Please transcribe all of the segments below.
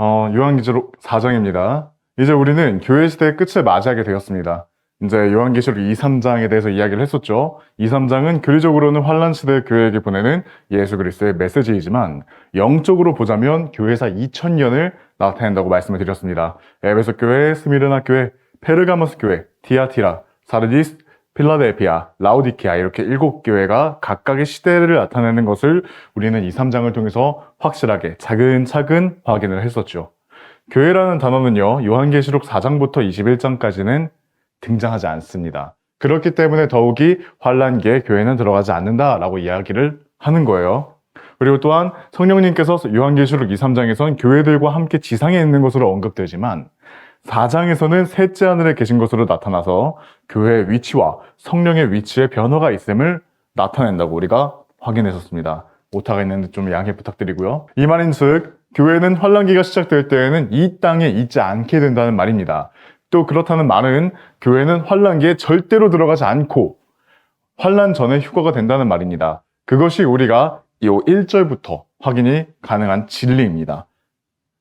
요한계시록 4장입니다. 이제 우리는 교회 시대의 끝을 맞이하게 되었습니다. 이제 요한계시록 2, 3장에 대해서 이야기를 했었죠. 2, 3장은 교리적으로는 환란 시대 교회에게 보내는 예수 그리스도의 메시지이지만 영적으로 보자면 교회사 2000년을 나타낸다고 말씀을 드렸습니다. 에베소 교회, 스미르나 교회, 페르가모스 교회, 디아티라, 사르디스, 필라델피아, 라오디키아 이렇게 7교회가 각각의 시대를 나타내는 것을 우리는 2, 3장을 통해서 확실하게 차근차근 확인을 했었죠. 교회라는 단어는요, 요한계시록 4장부터 21장까지는 등장하지 않습니다. 그렇기 때문에 더욱이 환란기에 교회는 들어가지 않는다라고 이야기를 하는 거예요. 그리고 또한 성령님께서 요한계시록 2, 3장에선 교회들과 함께 지상에 있는 것으로 언급되지만 4장에서는 셋째 하늘에 계신 것으로 나타나서 교회의 위치와 성령의 위치에 변화가 있음을 나타낸다고 우리가 확인했었습니다. 오타가 있는데 좀 양해 부탁드리고요. 이 말인즉 교회는 환란기가 시작될 때에는 이 땅에 있지 않게 된다는 말입니다. 또 그렇다는 말은 교회는 환란기에 절대로 들어가지 않고 환란 전에 휴거가 된다는 말입니다. 그것이 우리가 이 1절부터 확인이 가능한 진리입니다.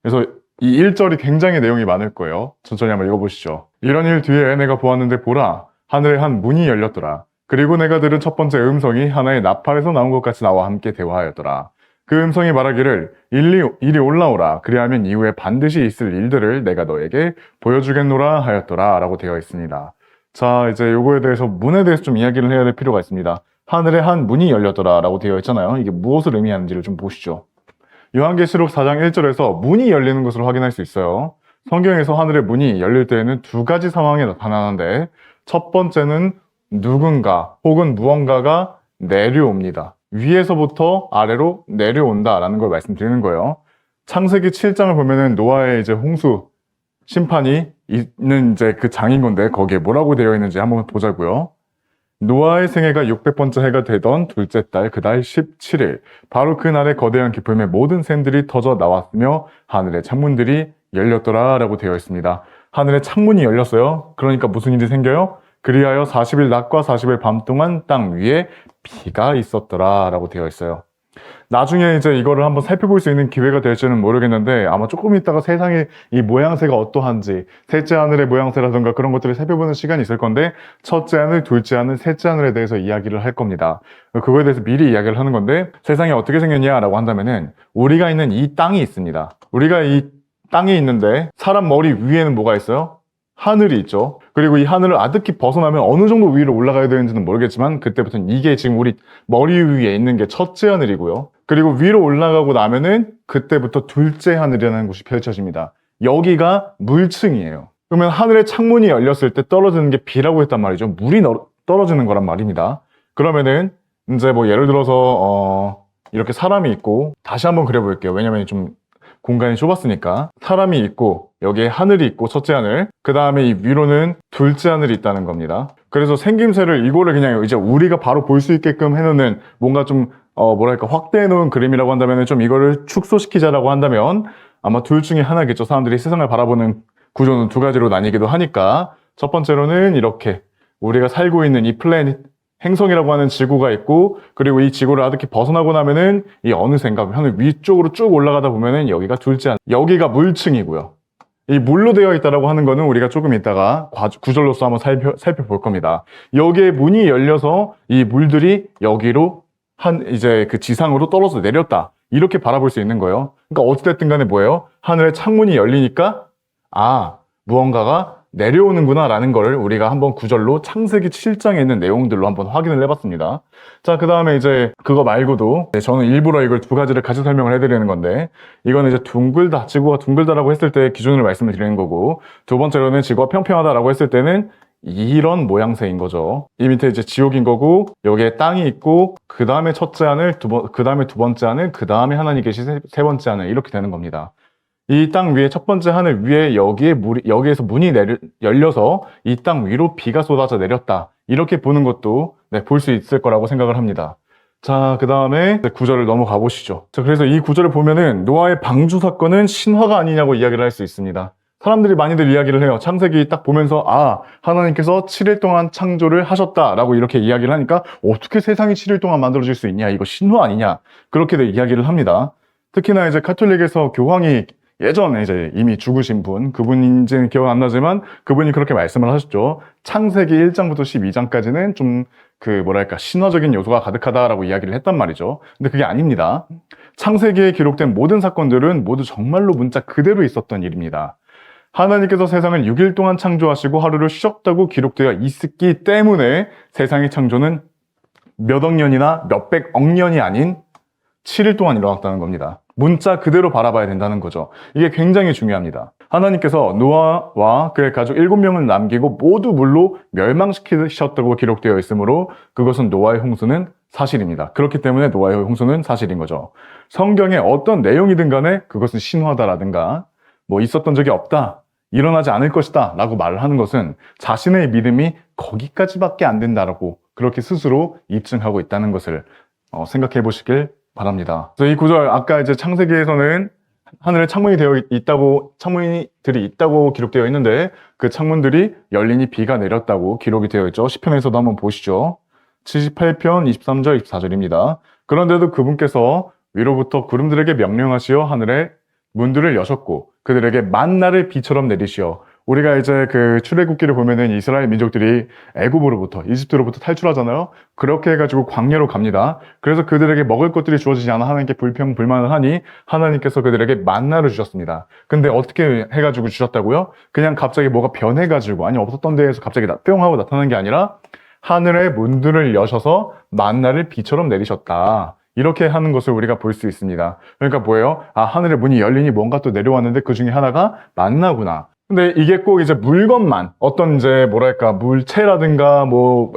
그래서 이 1절이 굉장히 내용이 많을 거예요. 천천히 한번 읽어보시죠. 이런 일 뒤에 내가 보았는데 보라, 하늘에 한 문이 열렸더라. 그리고 내가 들은 첫 번째 음성이 하나의 나팔에서 나온 것 같이 나와 함께 대화하였더라. 그 음성이 말하기를 이리 올라오라. 그리하면 이후에 반드시 있을 일들을 내가 너에게 보여주겠노라 하였더라 라고 되어 있습니다. 자, 이제 요거에 대해서 문에 대해서 좀 이야기를 해야 될 필요가 있습니다. 하늘에 한 문이 열렸더라 라고 되어 있잖아요. 이게 무엇을 의미하는지를 좀 보시죠. 요한계시록 4장 1절에서 문이 열리는 것을 확인할 수 있어요. 성경에서 하늘의 문이 열릴 때에는 두 가지 상황이 나타나는데 첫 번째는 누군가 혹은 무언가가 내려옵니다. 위에서부터 아래로 내려온다라는 걸 말씀드리는 거예요. 창세기 7장을 보면은 노아의 이제 홍수 심판이 있는 이제 그 장인 건데 거기에 뭐라고 되어 있는지 한번 보자고요. 노아의 생애가 600번째 해가 되던 둘째 달 그달 17일 바로 그날에 거대한 기쁨의 모든 샘들이 터져 나왔으며 하늘의 창문들이 열렸더라 라고 되어 있습니다. 하늘의 창문이 열렸어요. 그러니까 무슨 일이 생겨요? 그리하여 40일 낮과 40일 밤 동안 땅 위에 비가 있었더라 라고 되어 있어요. 나중에 이제 이거를 한번 살펴볼 수 있는 기회가 될지는 모르겠는데 아마 조금 있다가 세상의 이 모양새가 어떠한지 셋째 하늘의 모양새라든가 그런 것들을 살펴보는 시간이 있을 건데 첫째 하늘, 둘째 하늘, 셋째 하늘에 대해서 이야기를 할 겁니다. 그거에 대해서 미리 이야기를 하는 건데 세상이 어떻게 생겼냐라고 한다면은 우리가 있는 이 땅이 있습니다. 우리가 이 땅에 있는데 사람 머리 위에는 뭐가 있어요? 하늘이 있죠. 그리고 이 하늘을 아득히 벗어나면 어느 정도 위로 올라가야 되는지는 모르겠지만 그때부터는 이게 지금 우리 머리 위에 있는 게 첫째 하늘이고요. 그리고 위로 올라가고 나면은 그때부터 둘째 하늘이라는 곳이 펼쳐집니다. 여기가 물층이에요. 그러면 하늘의 창문이 열렸을 때 떨어지는 게 비라고 했단 말이죠. 물이 떨어지는 거란 말입니다. 그러면은 이제 뭐 예를 들어서 이렇게 사람이 있고 다시 한번 그려볼게요. 왜냐면 좀 공간이 좁았으니까 사람이 있고 여기에 하늘이 있고 첫째 하늘 그 다음에 이 위로는 둘째 하늘이 있다는 겁니다. 그래서 생김새를 이거를 그냥 이제 우리가 바로 볼 수 있게끔 해놓는 뭔가 좀 뭐랄까 확대해 놓은 그림이라고 한다면 좀 이거를 축소시키자라고 한다면 아마 둘 중에 하나겠죠. 사람들이 세상을 바라보는 구조는 두 가지로 나뉘기도 하니까 첫 번째로는 이렇게 우리가 살고 있는 이 플래닛 행성이라고 하는 지구가 있고 그리고 이 지구를 아득히 벗어나고 나면은 이 어느샌가 하늘 위쪽으로 쭉 올라가다 보면은 여기가 둘째 하늘 여기가 물층이고요. 이 물로 되어 있다라고 하는 거는 우리가 조금 이따가 구절로서 한번 살펴볼 겁니다. 여기에 문이 열려서 이 물들이 여기로 이제 그 지상으로 떨어져 내렸다. 이렇게 바라볼 수 있는 거예요. 그러니까 어찌됐든 간에 뭐예요? 하늘에 창문이 열리니까 무언가가 내려오는구나 라는 거를 우리가 한번 구절로 창세기 7장에 있는 내용들로 한번 확인을 해봤습니다. 자, 그 다음에 이제 그거 말고도 저는 일부러 이걸 두 가지를 같이 설명을 해드리는 건데 이거는 이제 지구가 둥글다라고 했을 때 기준을 말씀을 드리는 거고 두 번째로는 지구가 평평하다라고 했을 때는 이런 모양새인 거죠. 이 밑에 이제 지옥인 거고 여기에 땅이 있고 그 다음에 첫째 하늘, 그 다음에 두 번째 하늘, 그 다음에 하나님 계신 세 번째 하늘 이렇게 되는 겁니다. 이 땅 위에 첫 번째 하늘 위에 여기에서 문이 열려서 이 땅 위로 비가 쏟아져 내렸다. 이렇게 보는 것도 볼 수 있을 거라고 생각을 합니다. 자, 그 다음에 구절을 넘어가 보시죠. 자, 그래서 이 구절을 보면은 노아의 방주 사건은 신화가 아니냐고 이야기를 할 수 있습니다. 사람들이 많이들 이야기를 해요. 창세기 딱 보면서 하나님께서 7일 동안 창조를 하셨다라고 이렇게 이야기를 하니까 어떻게 세상이 7일 동안 만들어질 수 있냐? 이거 신화 아니냐? 그렇게들 이야기를 합니다. 특히나 이제 카톨릭에서 교황이 예전에 이제 이미 죽으신 분, 그분인지는 기억 안 나지만 그분이 그렇게 말씀을 하셨죠. 창세기 1장부터 12장까지는 좀 뭐랄까, 신화적인 요소가 가득하다라고 이야기를 했단 말이죠. 근데 그게 아닙니다. 창세기에 기록된 모든 사건들은 모두 정말로 문자 그대로 있었던 일입니다. 하나님께서 세상을 6일 동안 창조하시고 하루를 쉬었다고 기록되어 있었기 때문에 세상의 창조는 몇억 년이나 몇백억 년이 아닌 7일 동안 일어났다는 겁니다. 문자 그대로 바라봐야 된다는 거죠. 이게 굉장히 중요합니다. 하나님께서 노아와 그의 가족 7명을 남기고 모두 물로 멸망시키셨다고 기록되어 있으므로 그것은 노아의 홍수는 사실입니다. 그렇기 때문에 노아의 홍수는 사실인 거죠. 성경에 어떤 내용이든 간에 그것은 신화다라든가 있었던 적이 없다, 일어나지 않을 것이다 라고 말을 하는 것은 자신의 믿음이 거기까지밖에 안 된다라고 그렇게 스스로 입증하고 있다는 것을 생각해 보시길 바랍니다. 그래서 이 구절, 아까 이제 창세기에서는 하늘에 창문들이 있다고 기록되어 있는데 그 창문들이 열리니 비가 내렸다고 기록이 되어 있죠. 시편에서도 한번 보시죠. 78편 23절 24절입니다. 그런데도 그분께서 위로부터 구름들에게 명령하시어 하늘에 문들을 여셨고 그들에게 만나를 비처럼 내리시어, 우리가 이제 출애굽기를 보면은 이스라엘 민족들이 애굽으로부터, 이집트로부터 탈출하잖아요. 그렇게 해가지고 광야로 갑니다. 그래서 그들에게 먹을 것들이 주어지지 않아 하나님께 불평불만을 하니 하나님께서 그들에게 만나를 주셨습니다. 근데 어떻게 해가지고 주셨다고요? 그냥 갑자기 뭐가 변해가지고, 아니 없었던 데에서 갑자기 뿅 하고 나타난 게 아니라 하늘의 문들을 여셔서 만나를 비처럼 내리셨다. 이렇게 하는 것을 우리가 볼 수 있습니다. 그러니까 뭐예요? 하늘의 문이 열리니 뭔가 또 내려왔는데 그 중에 하나가 만나구나. 근데 이게 꼭 이제 물건만, 어떤 이제 뭐랄까, 물체라든가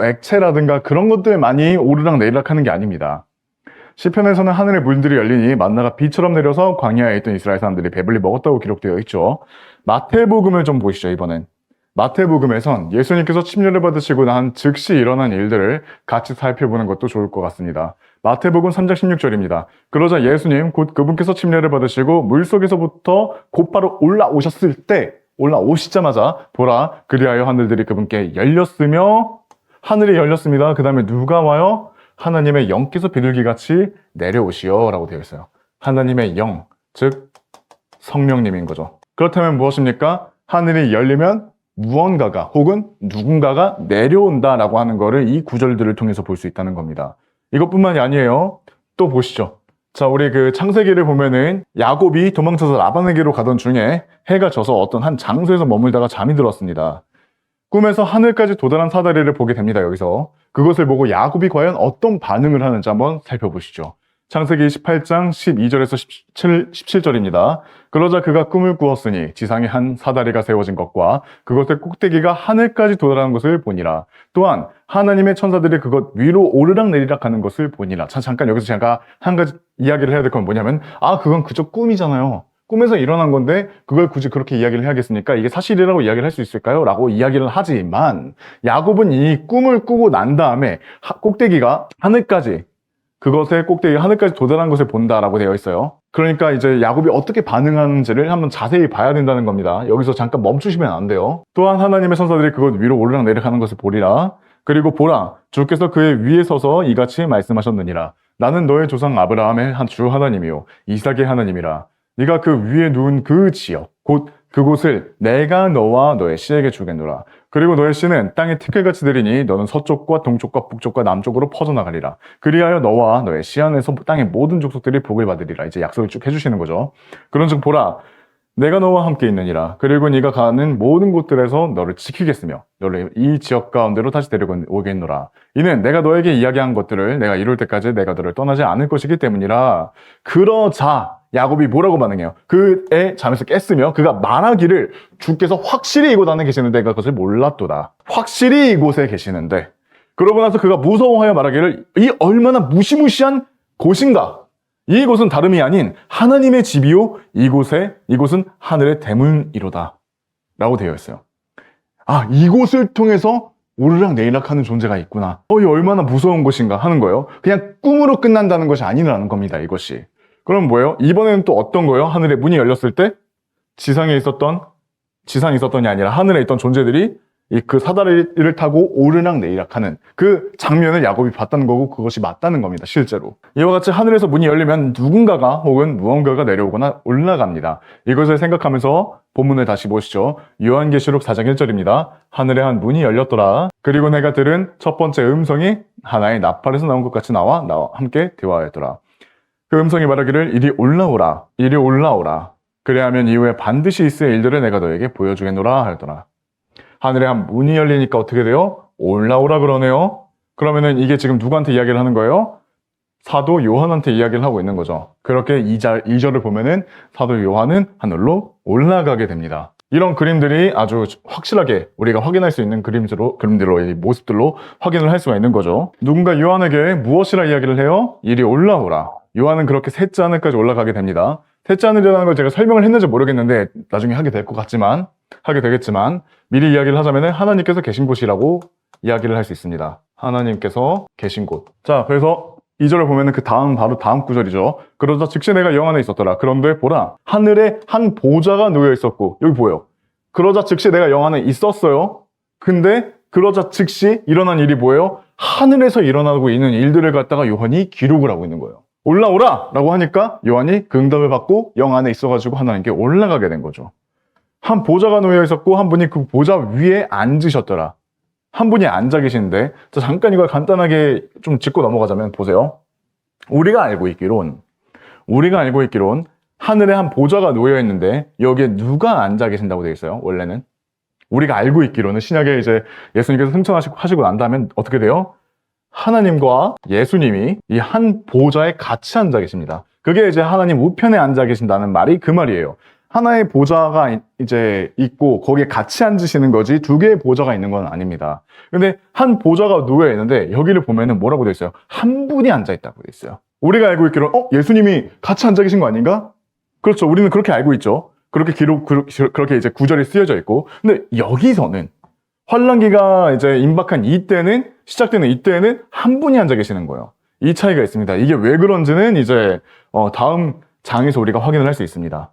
액체라든가 그런 것들만이 오르락 내리락 하는 게 아닙니다. 시편에서는 하늘의 문들이 열리니 만나가 비처럼 내려서 광야에 있던 이스라엘 사람들이 배불리 먹었다고 기록되어 있죠. 마태복음을 좀 보시죠, 이번엔. 마태복음에선 예수님께서 침례를 받으시고 난 즉시 일어난 일들을 같이 살펴보는 것도 좋을 것 같습니다. 마태복음 3장 16절입니다. 그러자 예수님 곧 그분께서 침례를 받으시고 물속에서부터 곧바로 올라오시자마자 보라, 그리하여 하늘들이 그분께 열렸으며, 하늘이 열렸습니다. 그 다음에 누가 와요? 하나님의 영께서 비둘기같이 내려오시오 라고 되어 있어요. 하나님의 영, 즉 성령님인 거죠. 그렇다면 무엇입니까? 하늘이 열리면 무언가가 혹은 누군가가 내려온다라고 하는 거를 이 구절들을 통해서 볼 수 있다는 겁니다. 이것뿐만이 아니에요. 또 보시죠. 자, 우리 창세기를 보면은 야곱이 도망쳐서 라반에게로 가던 중에 해가 져서 어떤 한 장소에서 머물다가 잠이 들었습니다. 꿈에서 하늘까지 도달한 사다리를 보게 됩니다. 여기서 그것을 보고 야곱이 과연 어떤 반응을 하는지 한번 살펴보시죠. 창세기 18장 12절에서 17절입니다. 그러자 그가 꿈을 꾸었으니 지상에 한 사다리가 세워진 것과 그것의 꼭대기가 하늘까지 도달하는 것을 보니라. 또한 하나님의 천사들이 그것 위로 오르락 내리락 하는 것을 보니라. 잠깐 여기서 제가 한 가지 이야기를 해야 될 건 뭐냐면, 그건 그저 꿈이잖아요. 꿈에서 일어난 건데 그걸 굳이 그렇게 이야기를 해야겠습니까? 이게 사실이라고 이야기를 할 수 있을까요? 라고 이야기를 하지만 야곱은 이 꿈을 꾸고 난 다음에 꼭대기가 그것의 꼭대기가 하늘까지 도달한 것을 본다라고 되어 있어요. 그러니까 이제 야곱이 어떻게 반응하는지를 한번 자세히 봐야 된다는 겁니다. 여기서 잠깐 멈추시면 안 돼요. 또한 하나님의 천사들이 그것 위로 오르락 내리락 하는 것을 보리라. 그리고 보라, 주께서 그의 위에 서서 이같이 말씀하셨느니라. 나는 너의 조상 아브라함의 주 하나님이요 이삭의 하나님이라. 네가 그 위에 누운 그 지역 곧 그곳을 내가 너와 너의 씨에게 주겠노라. 그리고 너의 씨는 땅에 티끌같이 되리니 너는 서쪽과 동쪽과 북쪽과 남쪽으로 퍼져나가리라. 그리하여 너와 너의 씨 안에서 땅의 모든 족속들이 복을 받으리라. 이제 약속을 쭉 해주시는 거죠. 그런즉 보라, 내가 너와 함께 있느니라. 그리고 네가 가는 모든 곳들에서 너를 지키겠으며 너를 이 지역 가운데로 다시 데려오겠노라. 이는 내가 너에게 이야기한 것들을 내가 이룰 때까지 내가 너를 떠나지 않을 것이기 때문이라. 그러자 야곱이 뭐라고 반응해요? 그의 잠에서 깼으며 그가 말하기를, 주께서 확실히 이곳 안에 계시는데 내가 그것을 몰랐도다. 확실히 이곳에 계시는데. 그러고 나서 그가 무서워하여 말하기를, 이 얼마나 무시무시한 곳인가. 이곳은 다름이 아닌 하나님의 집이요 이곳은 하늘의 대문이로다 라고 되어 있어요. 이곳을 통해서 오르락 내리락 하는 존재가 있구나. 이 얼마나 무서운 곳인가 하는 거예요. 그냥 꿈으로 끝난다는 것이 아니라는 겁니다. 이것이. 그럼 뭐예요? 이번에는 또 어떤 거예요? 하늘의 문이 열렸을 때 지상에 있었던이 아니라 하늘에 있던 존재들이 이 그 사다리를 타고 오르락내리락 하는 그 장면을 야곱이 봤다는 거고 그것이 맞다는 겁니다. 실제로. 이와 같이 하늘에서 문이 열리면 누군가가 혹은 무언가가 내려오거나 올라갑니다. 이것을 생각하면서 본문을 다시 보시죠. 요한계시록 4장 1절입니다. 하늘에 한 문이 열렸더라. 그리고 내가 들은 첫 번째 음성이 하나의 나팔에서 나온 것 같이 나와 함께 대화하였더라. 그 음성이 말하기를 이리 올라오라. 이리 올라오라. 그래야면 이후에 반드시 있을 일들을 내가 너에게 보여주겠노라 하였더라. 하늘에 한 문이 열리니까 어떻게 돼요? 올라오라 그러네요. 그러면은 이게 지금 누구한테 이야기를 하는 거예요? 사도 요한한테 이야기를 하고 있는 거죠. 그렇게 2절을 보면은 사도 요한은 하늘로 올라가게 됩니다. 이런 그림들이 아주 확실하게 우리가 확인할 수 있는 그림들로 이 모습들로 확인을 할 수가 있는 거죠. 누군가 요한에게 무엇이라 이야기를 해요? 이리 올라오라. 요한은 그렇게 셋째 하늘까지 올라가게 됩니다. 셋째 하늘이라는 걸 제가 설명을 했는지 모르겠는데 나중에 하게 되겠지만 미리 이야기를 하자면 하나님께서 계신 곳이라고 이야기를 할 수 있습니다. 하나님께서 계신 곳. 자, 그래서 2절을 보면은 바로 다음 구절이죠. 그러자 즉시 내가 영 안에 있었더라. 그런데 보라, 하늘에 한 보좌가 놓여 있었고, 여기 보여요. 그러자 즉시 내가 영 안에 있었어요. 근데 그러자 즉시 일어난 일이 뭐예요? 하늘에서 일어나고 있는 일들을 갖다가 요한이 기록을 하고 있는 거예요. 올라오라! 라고 하니까 요한이 그 응답을 받고 영 안에 있어가지고 하나님께 올라가게 된 거죠. 한 보좌가 놓여 있었고 한 분이 그 보좌 위에 앉으셨더라. 한 분이 앉아 계시는데, 자, 잠깐 이걸 간단하게 좀 짚고 넘어가자면 보세요. 우리가 알고 있기론 하늘에 한 보좌가 놓여 있는데 여기에 누가 앉아 계신다고 되어 있어요? 원래는 우리가 알고 있기로는 신약에 이제 예수님께서 승천하시고 난 다음에 어떻게 돼요? 하나님과 예수님이 이 한 보좌에 같이 앉아 계십니다. 그게 이제 하나님 우편에 앉아 계신다는 말이 그 말이에요. 하나의 보좌가 이제 있고 거기에 같이 앉으시는 거지 두 개의 보좌가 있는 건 아닙니다. 근데 한 보좌가 놓여 있는데 여기를 보면은 뭐라고 되어 있어요? 한 분이 앉아 있다고 되어 있어요. 우리가 알고 있기로는 예수님이 같이 앉아 계신 거 아닌가? 그렇죠. 우리는 그렇게 알고 있죠. 그렇게 이제 구절이 쓰여져 있고. 근데 여기서는 환란기가 이제 임박한 시작되는 이때에는 한 분이 앉아 계시는 거예요. 이 차이가 있습니다. 이게 왜 그런지는 이제 다음 장에서 우리가 확인을 할 수 있습니다.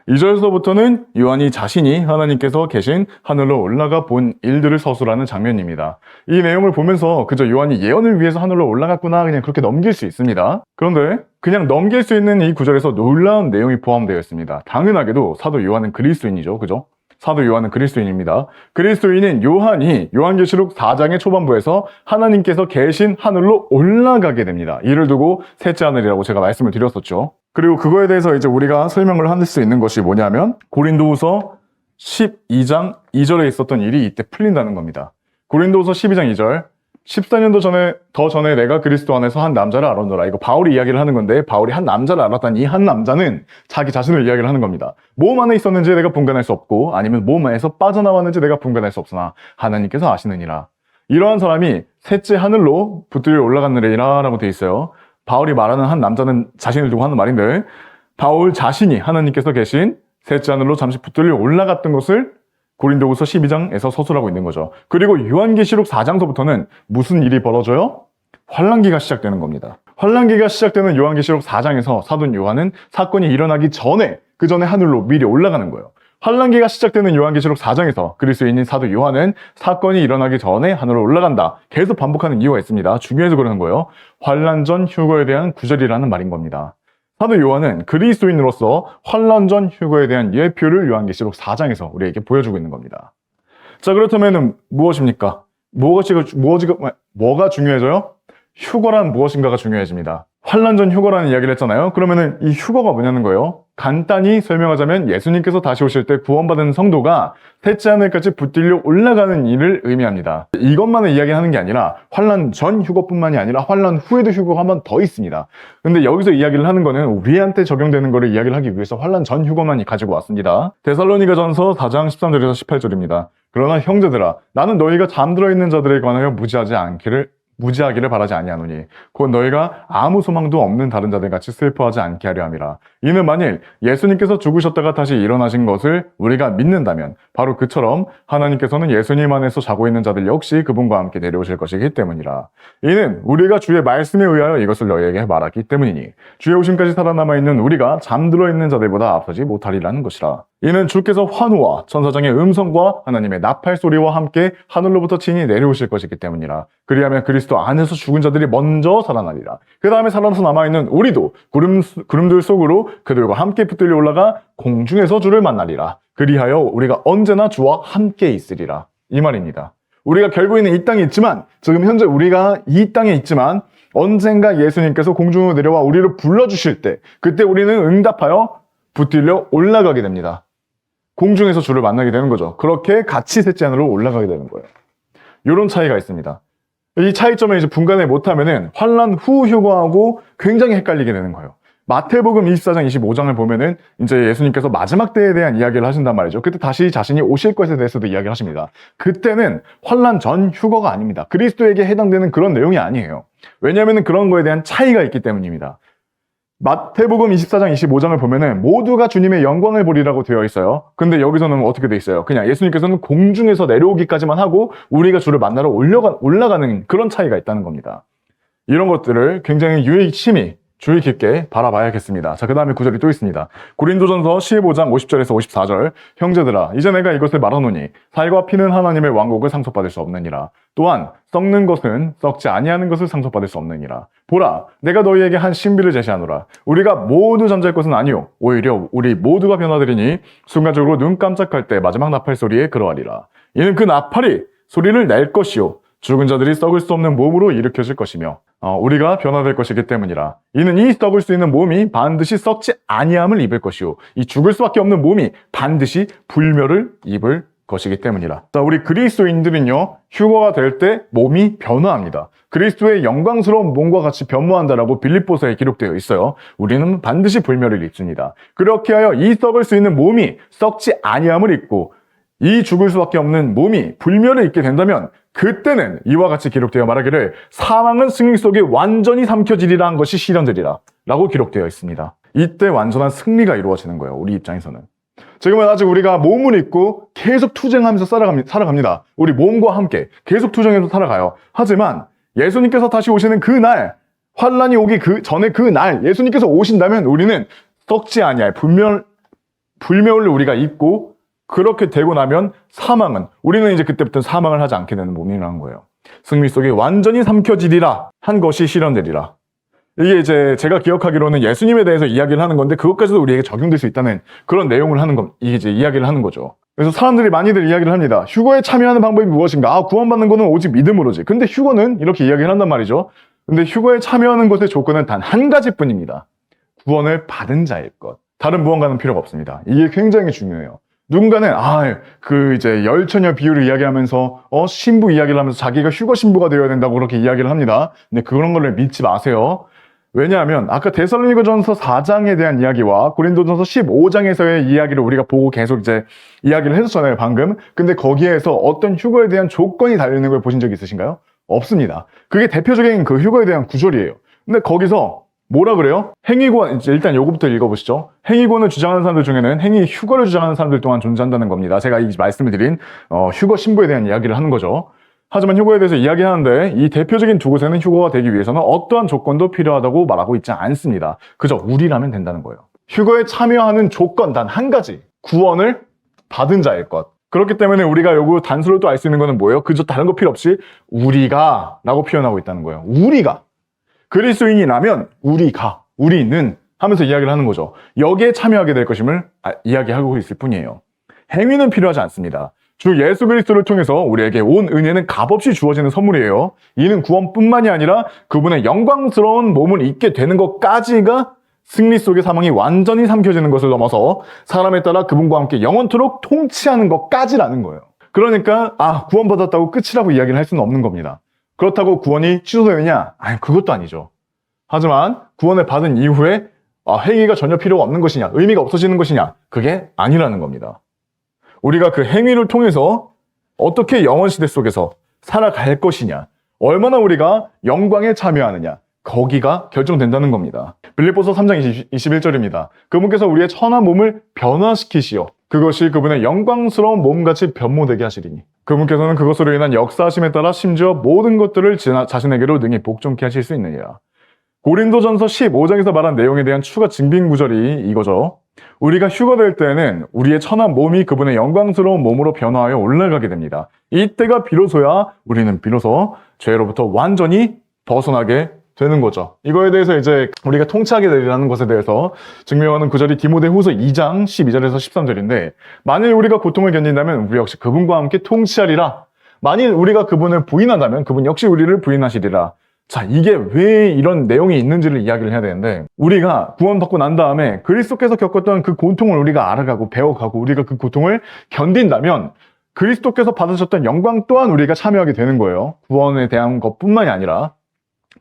2절에서부터는 요한이 자신이 하나님께서 계신 하늘로 올라가 본 일들을 서술하는 장면입니다. 이 내용을 보면서 그저 요한이 예언을 위해서 하늘로 올라갔구나 그냥 그렇게 넘길 수 있습니다. 그런데 그냥 넘길 수 있는 이 구절에서 놀라운 내용이 포함되어 있습니다. 당연하게도 사도 요한은 그리스도인이죠. 그죠? 사도 요한은 그리스도인입니다. 그리스도인인 요한이 요한계시록 4장의 초반부에서 하나님께서 계신 하늘로 올라가게 됩니다. 이를 두고 셋째 하늘이라고 제가 말씀을 드렸었죠. 그리고 그거에 대해서 이제 우리가 설명을 할 수 있는 것이 뭐냐면 고린도후서 12장 2절에 있었던 일이 이때 풀린다는 겁니다. 고린도후서 12장 2절 14년도 전에 내가 그리스도 안에서 한 남자를 알았노라. 이거 바울이 이야기를 하는 건데 바울이 한 남자를 알았다는 이 한 남자는 자기 자신을 이야기를 하는 겁니다. 몸 안에 있었는지 내가 분간할 수 없고 아니면 몸 안에서 빠져나왔는지 내가 분간할 수 없으나 하나님께서 아시느니라. 이러한 사람이 셋째 하늘로 붙들려 올라갔느니라 라고 되어 있어요. 바울이 말하는 한 남자는 자신을 두고 하는 말인데 바울 자신이 하나님께서 계신 셋째 하늘로 잠시 붙들려 올라갔던 것을 고린도후서 12장에서 서술하고 있는 거죠. 그리고 요한계시록 4장서부터는 무슨 일이 벌어져요? 환란기가 시작되는 겁니다. 환란기가 시작되는 요한계시록 4장에서 사도 요한은 사건이 일어나기 전에 그 전에 하늘로 미리 올라가는 거예요. 환란기가 시작되는 요한계시록 4장에서 그리스도인인 사도 요한은 사건이 일어나기 전에 하늘로 올라간다. 계속 반복하는 이유가 있습니다. 중요해서 그러는 거예요. 환란 전 휴거에 대한 구절이라는 말인 겁니다. 사도 요한은 그리스도인으로서 환란 전 휴거에 대한 예표를 요한계시록 4장에서 우리에게 보여주고 있는 겁니다. 자, 그렇다면 무엇입니까? 뭐가 중요해져요? 휴거란 무엇인가가 중요해집니다. 환란 전 휴거라는 이야기를 했잖아요. 그러면은 이 휴거가 뭐냐는 거예요? 간단히 설명하자면 예수님께서 다시 오실 때 구원받은 성도가 셋째 하늘까지 붙들려 올라가는 일을 의미합니다. 이것만을 이야기하는 게 아니라 환란 전 휴거뿐만이 아니라 환란 후에도 휴거가 한 번 더 있습니다. 근데 여기서 이야기를 하는 거는 우리한테 적용되는 거를 이야기를 하기 위해서 환란 전 휴거만 가지고 왔습니다. 데살로니가전서 4장 13절에서 18절입니다. 그러나 형제들아 나는 너희가 잠들어 있는 자들에 관하여 무지하기를 바라지 아니하노니 곧 너희가 아무 소망도 없는 다른 자들 같이 슬퍼하지 않게 하려 함이라. 이는 만일 예수님께서 죽으셨다가 다시 일어나신 것을 우리가 믿는다면 바로 그처럼 하나님께서는 예수님 안에서 자고 있는 자들 역시 그분과 함께 내려오실 것이기 때문이라. 이는 우리가 주의 말씀에 의하여 이것을 너희에게 말하기 때문이니 주의 오심까지 살아남아 있는 우리가 잠들어 있는 자들보다 앞서지 못하리라는 것이라. 이는 주께서 환호와 천사장의 음성과 하나님의 나팔 소리와 함께 하늘로부터 친히 내려오실 것이기 때문이라. 그리하면 그리스도 안에서 죽은 자들이 먼저 살아나리라. 그 다음에 살아나서 남아있는 우리도 구름들 속으로 그들과 함께 붙들려 올라가 공중에서 주를 만나리라. 그리하여 우리가 언제나 주와 함께 있으리라. 이 말입니다. 우리가 결국에는 이 땅에 있지만, 지금 현재 우리가 이 땅에 있지만 언젠가 예수님께서 공중으로 내려와 우리를 불러주실 때, 그때 우리는 응답하여 붙들려 올라가게 됩니다. 공중에서 주를 만나게 되는 거죠. 그렇게 같이 셋째 하늘로 올라가게 되는 거예요. 이런 차이가 있습니다. 이 차이점을 이제 분간을 못하면은 환란 후 휴거하고 굉장히 헷갈리게 되는 거예요. 마태복음 24장 25장을 보면은 이제 예수님께서 마지막 때에 대한 이야기를 하신단 말이죠. 그때 다시 자신이 오실 것에 대해서도 이야기를 하십니다. 그때는 환란 전 휴거가 아닙니다. 그리스도에게 해당되는 그런 내용이 아니에요. 왜냐하면 그런 거에 대한 차이가 있기 때문입니다. 마태복음 24장 25장을 보면은 모두가 주님의 영광을 보리라고 되어 있어요. 근데 여기서는 어떻게 돼 있어요? 그냥 예수님께서는 공중에서 내려오기까지만 하고 우리가 주를 만나러 올라가는 그런 차이가 있다는 겁니다. 이런 것들을 굉장히 유의심히 주의 깊게 바라봐야겠습니다. 자, 그 다음에 구절이 또 있습니다. 고린도전서 15장 50절에서 54절. 형제들아, 이제 내가 이것을 말하노니 살과 피는 하나님의 왕국을 상속받을 수 없느니라. 또한 썩는 것은 썩지 아니하는 것을 상속받을 수 없느니라. 보라, 내가 너희에게 한 신비를 제시하노라. 우리가 모두 잠잘 것은 아니요, 오히려 우리 모두가 변화되리니 순간적으로 눈 깜짝할 때 마지막 나팔 소리에 그러하리라. 이는 그 나팔이 소리를 낼 것이요, 죽은 자들이 썩을 수 없는 몸으로 일으켜질 것이며 우리가 변화될 것이기 때문이라. 이는 이 썩을 수 있는 몸이 반드시 썩지 아니함을 입을 것이요, 이 죽을 수밖에 없는 몸이 반드시 불멸을 입을 것이기 때문이라. 자, 우리 그리스도인들은요, 휴거가 될 때 몸이 변화합니다. 그리스도의 영광스러운 몸과 같이 변모한다라고 빌립보서에 기록되어 있어요. 우리는 반드시 불멸을 입습니다. 그렇게 하여 이 썩을 수 있는 몸이 썩지 아니함을 입고 이 죽을 수밖에 없는 몸이 불멸을 입게 된다면 그때는 이와 같이 기록되어 말하기를 사망은 승리 속에 완전히 삼켜지리라 한 것이 실현되리라 라고 기록되어 있습니다. 이때 완전한 승리가 이루어지는 거예요. 우리 입장에서는. 지금은 아직 우리가 몸을 입고 계속 투쟁하면서 살아갑니다. 우리 몸과 함께 계속 투쟁해서 살아가요. 하지만 예수님께서 다시 오시는 그 날, 환란이 오기 전에 그 날 예수님께서 오신다면 우리는 썩지 아니할 불멸을 우리가 입고, 그렇게 되고 나면 우리는 이제 그때부터 사망을 하지 않게 되는 몸이라는 거예요. 승리 속에 완전히 삼켜지리라 한 것이 실현되리라. 이게 이제 제가 기억하기로는 예수님에 대해서 이야기를 하는 건데 그것까지도 우리에게 적용될 수 있다는 그런 내용을 이게 이제 이야기를 하는 거죠. 그래서 사람들이 많이들 이야기를 합니다. 휴거에 참여하는 방법이 무엇인가? 구원받는 거는 오직 믿음으로지. 근데 휴거는 이렇게 이야기를 한단 말이죠. 근데 휴거에 참여하는 것의 조건은 단 한 가지뿐입니다. 구원을 받은 자일 것. 다른 무언가는 필요가 없습니다. 이게 굉장히 중요해요. 누군가는 이제 열처녀 비유를 이야기하면서 신부 이야기를 하면서 자기가 휴거 신부가 되어야 된다고 그렇게 이야기를 합니다. 근데 그런 거를 믿지 마세요. 왜냐하면 아까 데살로니가전서 4장에 대한 이야기와 고린도전서 15장에서의 이야기를 우리가 보고 계속 이제 이야기를 했었잖아요, 방금. 근데 거기에서 어떤 휴거에 대한 조건이 달려있는 걸 보신 적 있으신가요? 없습니다. 그게 대표적인 그 휴거에 대한 구절이에요. 근데 거기서 뭐라 그래요? 행위권, 일단 요거부터 읽어보시죠. 행위권을 주장하는 사람들 중에는 휴거를 주장하는 사람들 또한 존재한다는 겁니다. 제가 이 말씀을 드린 휴거 신부에 대한 이야기를 하는 거죠. 하지만 휴거에 대해서 이야기하는데 이 대표적인 두 곳에는 휴거가 되기 위해서는 어떠한 조건도 필요하다고 말하고 있지 않습니다. 그저 우리라면 된다는 거예요. 휴거에 참여하는 조건 단 한 가지, 구원을 받은 자일 것. 그렇기 때문에 우리가 요거 단서로 또 알 수 있는 거는 뭐예요? 그저 다른 거 필요 없이 우리가 라고 표현하고 있다는 거예요. 우리가. 그리스도인이라면 우리는 하면서 이야기를 하는 거죠. 여기에 참여하게 될 것임을 이야기하고 있을 뿐이에요. 행위는 필요하지 않습니다. 주 예수 그리스도를 통해서 우리에게 온 은혜는 값없이 주어지는 선물이에요. 이는 구원뿐만이 아니라 그분의 영광스러운 몸을 입게 되는 것까지가 승리 속의 사망이 완전히 삼켜지는 것을 넘어서 사람에 따라 그분과 함께 영원토록 통치하는 것까지라는 거예요. 그러니까 구원받았다고 끝이라고 이야기를 할 수는 없는 겁니다. 그렇다고 구원이 취소되느냐? 그것도 아니죠. 하지만 구원을 받은 이후에 행위가 전혀 필요가 없는 것이냐? 의미가 없어지는 것이냐? 그게 아니라는 겁니다. 우리가 그 행위를 통해서 어떻게 영원시대 속에서 살아갈 것이냐? 얼마나 우리가 영광에 참여하느냐? 거기가 결정된다는 겁니다. 빌립보서 3장 21절입니다. 그분께서 우리의 천한 몸을 변화시키시어 그것이 그분의 영광스러운 몸같이 변모되게 하시리니 그분께서는 그것으로 인한 역사하심에 따라 심지어 모든 것들을 자신에게로 능히 복종케 하실 수 있느니라. 고린도전서 15장에서 말한 내용에 대한 추가 증빙 구절이 이거죠. 우리가 휴거될 때에는 우리의 천한 몸이 그분의 영광스러운 몸으로 변화하여 올라가게 됩니다. 이때가 비로소야 우리는 비로소 죄로부터 완전히 벗어나게 되는 거죠. 이거에 대해서 이제 우리가 통치하게 되리라는 것에 대해서 증명하는 구절이 디모데후서 2장 12절에서 13절인데, 만일 우리가 고통을 견딘다면 우리 역시 그분과 함께 통치하리라. 만일 우리가 그분을 부인한다면 그분 역시 우리를 부인하시리라. 자, 이게 왜 이런 내용이 있는지를 이야기를 해야 되는데, 우리가 구원받고 난 다음에 그리스도께서 겪었던 그 고통을 우리가 알아가고 배워가고 우리가 그 고통을 견딘다면 그리스도께서 받으셨던 영광 또한 우리가 참여하게 되는 거예요. 구원에 대한 것뿐만이 아니라,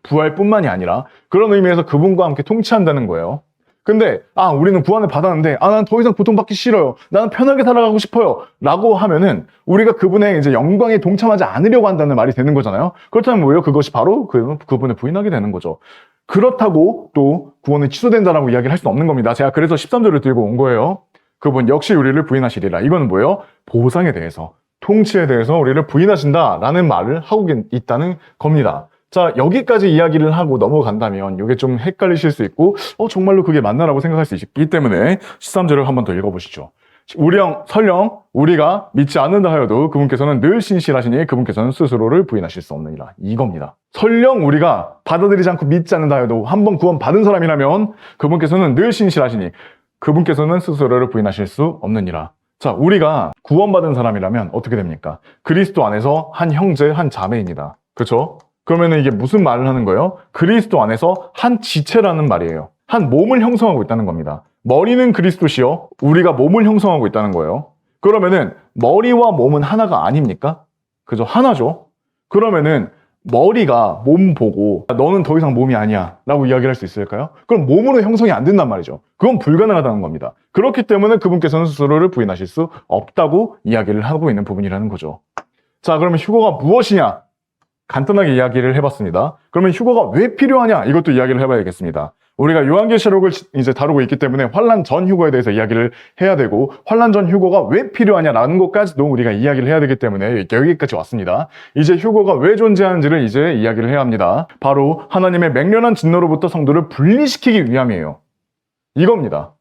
부활뿐만이 아니라 그런 의미에서 그분과 함께 통치한다는 거예요. 근데 우리는 구원을 받았는데 난 더 이상 고통받기 싫어요. 나는 편하게 살아가고 싶어요. 라고 하면은 우리가 그분의 이제 영광에 동참하지 않으려고 한다는 말이 되는 거잖아요. 그렇다면 뭐예요? 그것이 바로 그분을 부인하게 되는 거죠. 그렇다고 또 구원이 취소된다라고 이야기를 할 수는 없는 겁니다. 제가 그래서 13절을 들고 온 거예요. 그분 역시 우리를 부인하시리라. 이거는 뭐예요? 보상에 대해서, 통치에 대해서 우리를 부인하신다라는 말을 하고 있다는 겁니다. 자, 여기까지 이야기를 하고 넘어간다면 이게 좀 헷갈리실 수 있고 정말로 그게 맞나라고 생각할 수 있기 때문에 13절을 한번 더 읽어보시죠. 설령 우리가 믿지 않는다 하여도 그분께서는 늘 신실하시니 그분께서는 스스로를 부인하실 수 없느니라. 이겁니다. 설령 우리가 받아들이지 않고 믿지 않는다 하여도 한번 구원 받은 사람이라면 그분께서는 늘 신실하시니 그분께서는 스스로를 부인하실 수 없느니라. 자, 우리가 구원받은 사람이라면 어떻게 됩니까? 그리스도 안에서 한 형제, 한 자매입니다. 그렇죠? 그러면 이게 무슨 말을 하는 거예요? 그리스도 안에서 한 지체라는 말이에요. 한 몸을 형성하고 있다는 겁니다. 머리는 그리스도시요, 우리가 몸을 형성하고 있다는 거예요. 그러면은 머리와 몸은 하나가 아닙니까? 그죠? 하나죠. 그러면은 머리가 몸 보고 너는 더 이상 몸이 아니야 라고 이야기를 할 수 있을까요? 그럼 몸으로 형성이 안 된단 말이죠. 그건 불가능하다는 겁니다. 그렇기 때문에 그분께서는 스스로를 부인하실 수 없다고 이야기를 하고 있는 부분이라는 거죠. 자, 그러면 휴거가 무엇이냐? 간단하게 이야기를 해봤습니다. 그러면 휴거가 왜 필요하냐? 이것도 이야기를 해봐야겠습니다. 우리가 요한계시록을 이제 다루고 있기 때문에 환란 전 휴거에 대해서 이야기를 해야 되고, 환란 전 휴거가 왜 필요하냐라는 것까지도 우리가 이야기를 해야 되기 때문에 여기까지 왔습니다. 이제 휴거가 왜 존재하는지를 이제 이야기를 해야 합니다. 바로 하나님의 맹렬한 진노로부터 성도를 분리시키기 위함이에요. 이겁니다.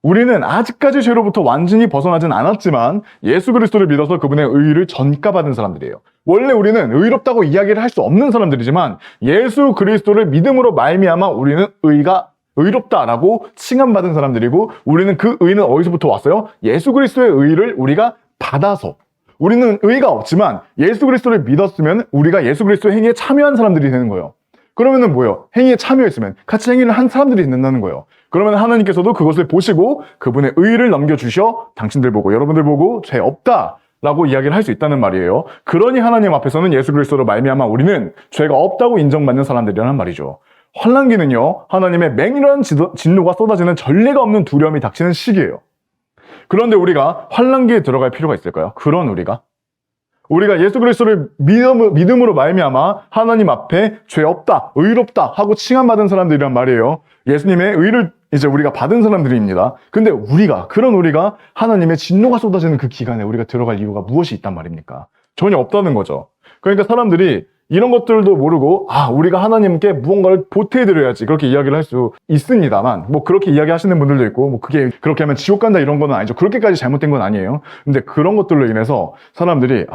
우리는 아직까지 죄로부터 완전히 벗어나진 않았지만 예수 그리스도를 믿어서 그분의 의를 전가받은 사람들이에요. 원래 우리는 의롭다고 이야기를 할 수 없는 사람들이지만 예수 그리스도를 믿음으로 말미암아 우리는 의롭다라고 칭함받은 사람들이고, 우리는 그 의는 어디서부터 왔어요? 예수 그리스도의 의를 우리가 받아서. 우리는 의가 없지만 예수 그리스도를 믿었으면 우리가 예수 그리스도의 행위에 참여한 사람들이 되는 거예요. 그러면은 뭐예요? 행위에 참여했으면 같이 행위를 한 사람들이 된다는 거예요. 그러면 하나님께서도 그것을 보시고 그분의 의를 넘겨주셔 당신들 보고 여러분들 보고 죄 없다 라고 이야기를 할 수 있다는 말이에요. 그러니 하나님 앞에서는 예수 그리스도로 말미암아 우리는 죄가 없다고 인정받는 사람들이라는 말이죠. 환난기는요, 하나님의 맹렬한 진노가 쏟아지는 전례가 없는 두려움이 닥치는 시기예요. 그런데 우리가 환난기에 들어갈 필요가 있을까요? 그런 우리가 예수 그리스도를 믿음으로 말미암아 하나님 앞에 죄 없다, 의롭다 하고 칭함받은 사람들이란 말이에요. 예수님의 의를 이제 우리가 받은 사람들입니다. 근데 그런 우리가 하나님의 진노가 쏟아지는 그 기간에 우리가 들어갈 이유가 무엇이 있단 말입니까? 전혀 없다는 거죠. 그러니까 사람들이 이런 것들도 모르고 우리가 하나님께 무언가를 보태드려야지 그렇게 이야기를 할 수 있습니다만, 뭐 그렇게 이야기하시는 분들도 있고, 뭐 그게 그렇게 하면 지옥 간다 이런 건 아니죠. 그렇게까지 잘못된 건 아니에요. 근데 그런 것들로 인해서 사람들이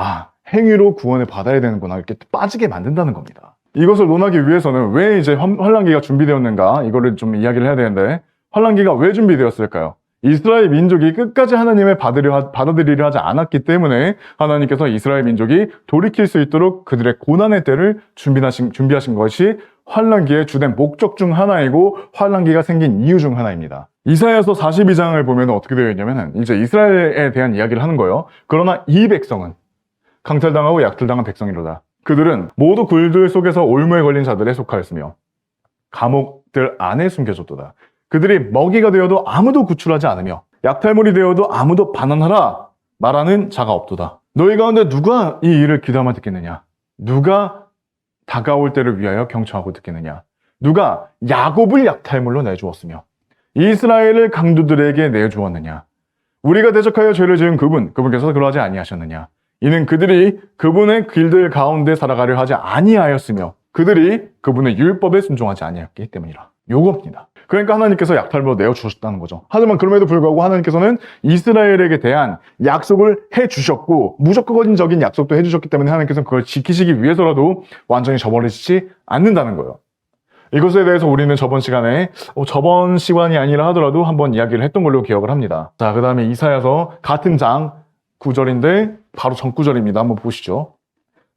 행위로 구원을 받아야 되는구나 이렇게 빠지게 만든다는 겁니다. 이것을 논하기 위해서는 왜 이제 환란기가 준비되었는가, 이거를 좀 이야기를 해야 되는데, 환란기가 왜 준비되었을까요? 이스라엘 민족이 끝까지 하나님을 받아들이려 하지 않았기 때문에 하나님께서 이스라엘 민족이 돌이킬 수 있도록 그들의 고난의 때를 준비하신 것이 환란기의 주된 목적 중 하나이고 환란기가 생긴 이유 중 하나입니다. 이사야서 42장을 보면 어떻게 되어 있냐면 이제 이스라엘에 대한 이야기를 하는 거예요. 그러나 이 백성은 강탈당하고 약탈당한 백성이로다. 그들은 모두 굴들 속에서 올무에 걸린 자들에 속하였으며 감옥들 안에 숨겨졌도다. 그들이 먹이가 되어도 아무도 구출하지 않으며 약탈물이 되어도 아무도 반환하라 말하는 자가 없도다. 너희 가운데 누가 이 일을 귀담아 듣겠느냐? 누가 다가올 때를 위하여 경청하고 듣겠느냐? 누가 야곱을 약탈물로 내주었으며 이스라엘을 강도들에게 내주었느냐? 우리가 대적하여 죄를 지은 그분께서 그러하지 아니하셨느냐? 이는 그들이 그분의 길들 가운데 살아가려 하지 아니하였으며 그들이 그분의 율법에 순종하지 아니하였기 때문이라. 요겁니다. 그러니까 하나님께서 약탈로 내어주셨다는 거죠. 하지만 그럼에도 불구하고 하나님께서는 이스라엘에게 대한 약속을 해주셨고 무조건적인 약속도 해주셨기 때문에 하나님께서는 그걸 지키시기 위해서라도 완전히 저버리지 않는다는 거예요. 이것에 대해서 우리는 저번 시간이 아니라 하더라도 한번 이야기를 했던 걸로 기억을 합니다. 자, 그 다음에 이사야서 같은 장 9절인데 바로 전구절입니다. 한번 보시죠.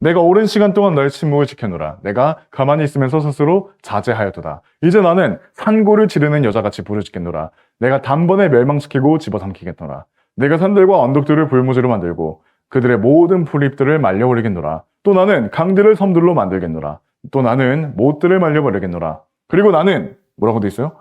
내가 오랜 시간 동안 너의 침묵을 지켜노라. 내가 가만히 있으면서 스스로 자제하였도다. 이제 나는 산고를 지르는 여자같이 부르짖겠노라. 내가 단번에 멸망시키고 집어삼키겠노라. 내가 산들과 언덕들을 불모지로 만들고 그들의 모든 풀잎들을 말려버리겠노라. 또 나는 강들을 섬들로 만들겠노라. 또 나는 못들을 말려버리겠노라. 그리고 나는 뭐라고 돼 있어요?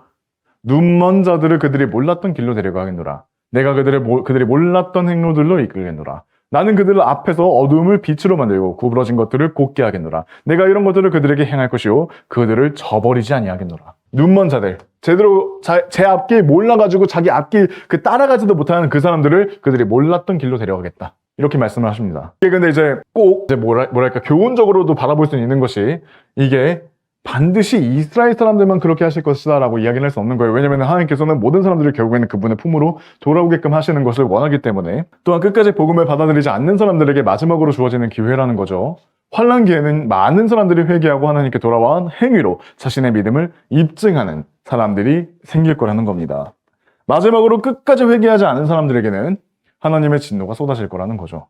눈먼 자들을 그들이 몰랐던 길로 데려가겠노라. 내가 그들이 몰랐던 행로들로 이끌겠노라. 나는 그들 앞에서 어두움을 빛으로 만들고 구부러진 것들을 곧게 하겠노라. 내가 이런 것들을 그들에게 행할 것이요 그들을 저버리지 아니하겠노라. 눈먼 자들, 제대로 제 앞길 몰라가지고 자기 앞길 따라가지도 못하는 그 사람들을 그들이 몰랐던 길로 데려가겠다. 이렇게 말씀을 하십니다. 이게 근데 이제 꼭 뭐랄까 교훈적으로도 바라볼 수 있는 것이 이게 반드시 이스라엘 사람들만 그렇게 하실 것이다 라고 이야기를 할 수 없는 거예요. 왜냐하면 하나님께서는 모든 사람들을 결국에는 그분의 품으로 돌아오게끔 하시는 것을 원하기 때문에 또한 끝까지 복음을 받아들이지 않는 사람들에게 마지막으로 주어지는 기회라는 거죠. 환난기에는 많은 사람들이 회개하고 하나님께 돌아와 행위로 자신의 믿음을 입증하는 사람들이 생길 거라는 겁니다. 마지막으로 끝까지 회개하지 않은 사람들에게는 하나님의 진노가 쏟아질 거라는 거죠.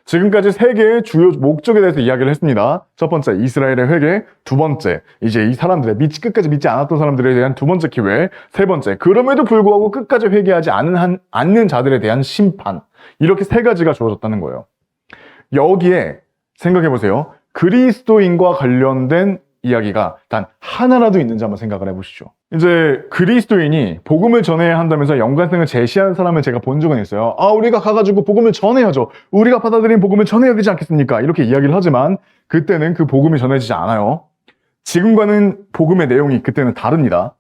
지금까지 세 개의 주요 목적에 대해서 이야기를 했습니다. 첫 번째, 이스라엘의 회개. 두 번째, 이제 이 사람들의 끝까지 믿지 않았던 사람들에 대한 두 번째 기회. 세 번째, 그럼에도 불구하고 끝까지 회개하지 않는 자들에 대한 심판. 이렇게 세 가지가 주어졌다는 거예요. 여기에 생각해보세요. 그리스도인과 관련된 이야기가 단 하나라도 있는지 한번 생각을 해보시죠. 이제 그리스도인이 복음을 전해야 한다면서 연관성을 제시하는 사람을 제가 본 적은 있어요. 우리가 가가지고 복음을 전해야죠. 우리가 받아들인 복음을 전해야 되지 않겠습니까? 이렇게 이야기를 하지만 그때는 그 복음이 전해지지 않아요. 지금과는 복음의 내용이 그때는 다릅니다.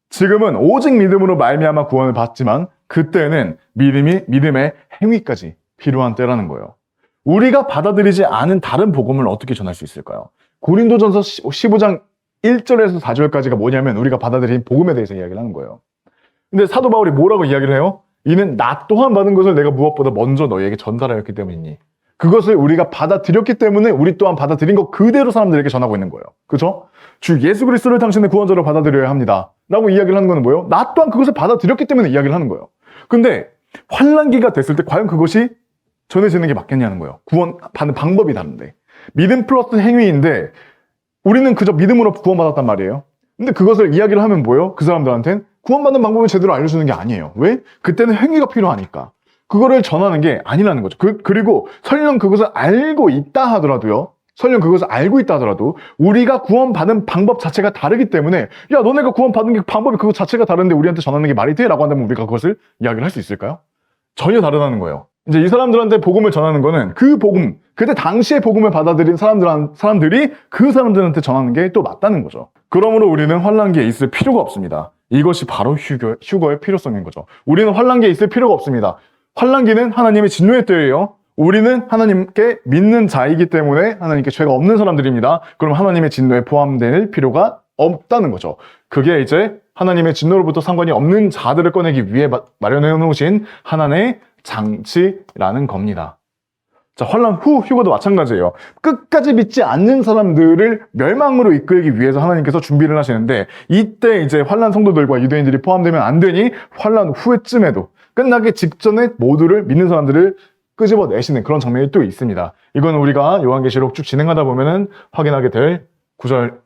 지금은 오직 믿음으로 말미암아 구원을 받지만 그때는 믿음의 행위까지 필요한 때라는 거예요. 우리가 받아들이지 않은 다른 복음을 어떻게 전할 수 있을까요? 고린도전서 15장 1절에서 4절까지가 뭐냐면 우리가 받아들인 복음에 대해서 이야기를 하는 거예요. 근데 사도 바울이 뭐라고 이야기를 해요? 이는 나 또한 받은 것을 내가 무엇보다 먼저 너희에게 전달하였기 때문이니 그것을 우리가 받아들였기 때문에 우리 또한 받아들인 것 그대로 사람들에게 전하고 있는 거예요. 그죠? 주 예수 그리스도를 당신의 구원자로 받아들여야 합니다. 라고 이야기를 하는 거는 뭐예요? 나 또한 그것을 받아들였기 때문에 이야기를 하는 거예요. 근데 환난기가 됐을 때 과연 그것이 전해지는 게 맞겠냐는 거예요. 구원받는 방법이 다른데. 믿음 플러스 행위인데 우리는 그저 믿음으로 구원받았단 말이에요. 근데 그것을 이야기를 하면 뭐예요? 그 사람들한테는 구원받는 방법을 제대로 알려주는 게 아니에요. 왜? 그때는 행위가 필요하니까. 그거를 전하는 게 아니라는 거죠. 그리고 설령 그것을 알고 있다 하더라도 우리가 구원받은 방법 자체가 다르기 때문에 야 너네가 구원받은 게 방법이 그거 자체가 다른데 우리한테 전하는 게 말이 돼? 라고 한다면 우리가 그것을 이야기를 할 수 있을까요? 전혀 다르다는 거예요. 이제 이 사람들한테 복음을 전하는 거는 그 복음, 그때 당시에 복음을 받아들인 사람들이 그 사람들한테 전하는 게 또 맞다는 거죠. 그러므로 우리는 환난기에 있을 필요가 없습니다. 이것이 바로 휴거의 필요성인 거죠. 우리는 환난기에 있을 필요가 없습니다. 환난기는 하나님의 진노의 때예요. 우리는 하나님께 믿는 자이기 때문에 하나님께 죄가 없는 사람들입니다. 그럼 하나님의 진노에 포함될 필요가 없다는 거죠. 그게 이제 하나님의 진노로부터 상관이 없는 자들을 꺼내기 위해 마련해 놓으신 하나님의 장치라는 겁니다. 자, 환난 후 휴거도 마찬가지예요. 끝까지 믿지 않는 사람들을 멸망으로 이끌기 위해서 하나님께서 준비를 하시는데 이때 이제 환난 성도들과 유대인들이 포함되면 안 되니 환난 후에쯤에도 끝나기 직전에 모두를 믿는 사람들을 끄집어내시는 그런 장면이 또 있습니다. 이건 우리가 요한계시록 쭉 진행하다 보면은 확인하게 될 구절